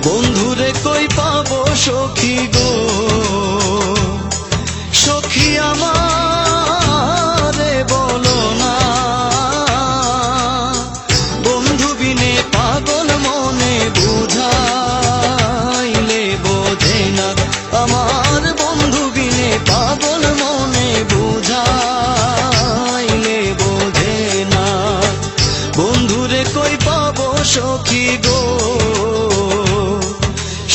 বন্ধুরে কই পাবো সখী গো, সখী আমারে বলো না। বন্ধু বিনে পাগল মনে বুঝাইলে বোঝে না, আমার বন্ধু বিনে পাগল মনে বুঝাইলে বোঝে না। বন্ধুরে কই পাবো সখী গো,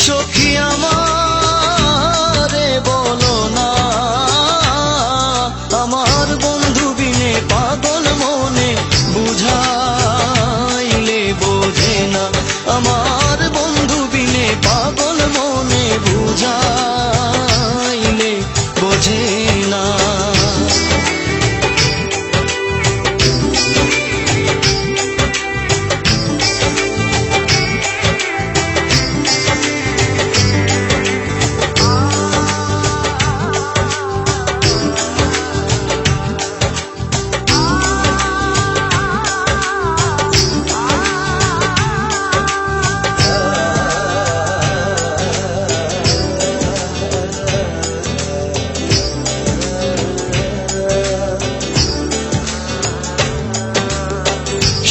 সখী আমারে বলো না। আমার বন্ধু বিনে পাগল মনে বুঝাইলে বোঝে না, আমার বন্ধু বিনে পাগল মনে বুঝাইলে বোঝে না।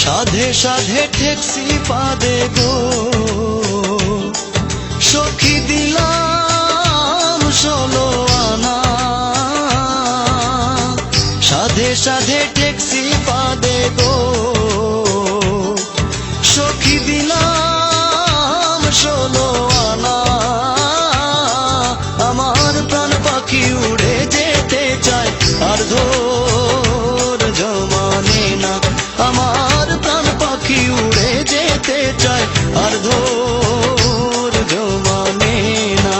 সাধে সাধে ঠেকছি পাদে গো, সখী দিলাম 16 আনা। সাধে সাধে ঠেকছি পাদে গো, সখী দিলাম 16 আনা। আমার প্রাণ পাখি উড়ে যেতে চায় আর ধৈর্য মানে না, আমার প্রাণ পাখি উড়ে যেতে চায় আর ধৈর্য মানে না।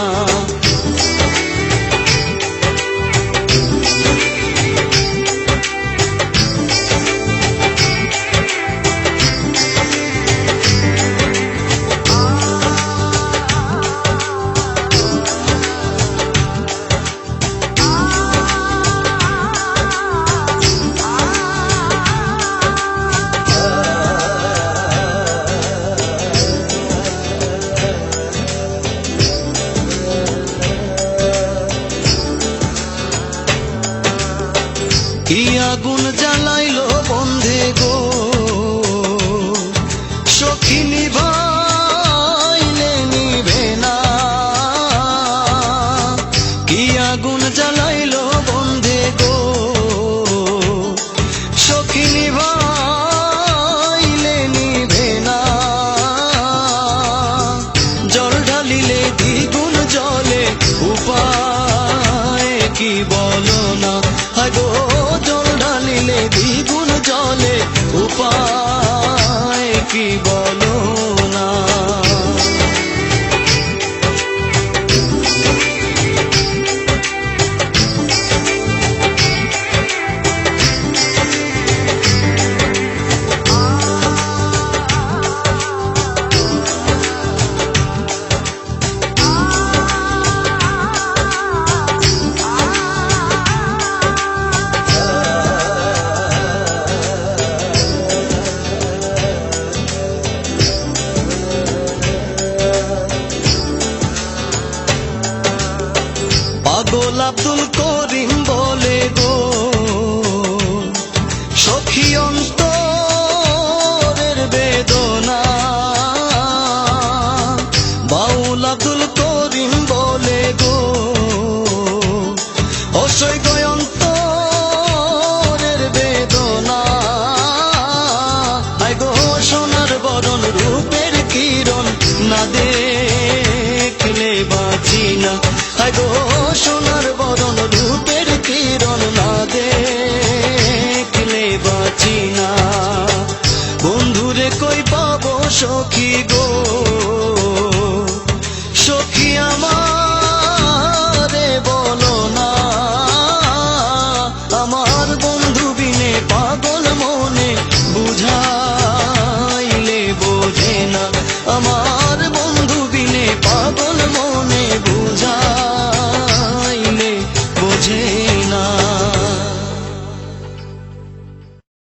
কি আগুন জ্বালাইলো বন্ধে গো, সখী নিভাইলে নিভে না। কি আগুন জ্বালাইলো বন্ধে গো, সখী নিভাইলে নিভে না। জল ঢালিলে দ্বিগুণ জলে উপায় কি বলো না। গো জল ঢালিলে দ্বিগুণ জলে উপায় কি বলো না। পাগল আব্দুল করিম বলে গো, সখী অন্তরের বেদনা। বাউল আব্দুল করিম বলে গো, অসহ্য অন্তরের বেদনা। আই গো সোনার বরণ রূপের কিরণ না দেখলে বাঁচি না। আই গো সোনার বরণ রূপের কিরণ না দেখলে বাঁচি না। বন্ধুরে কই পাবো সখী গো, সখী আমার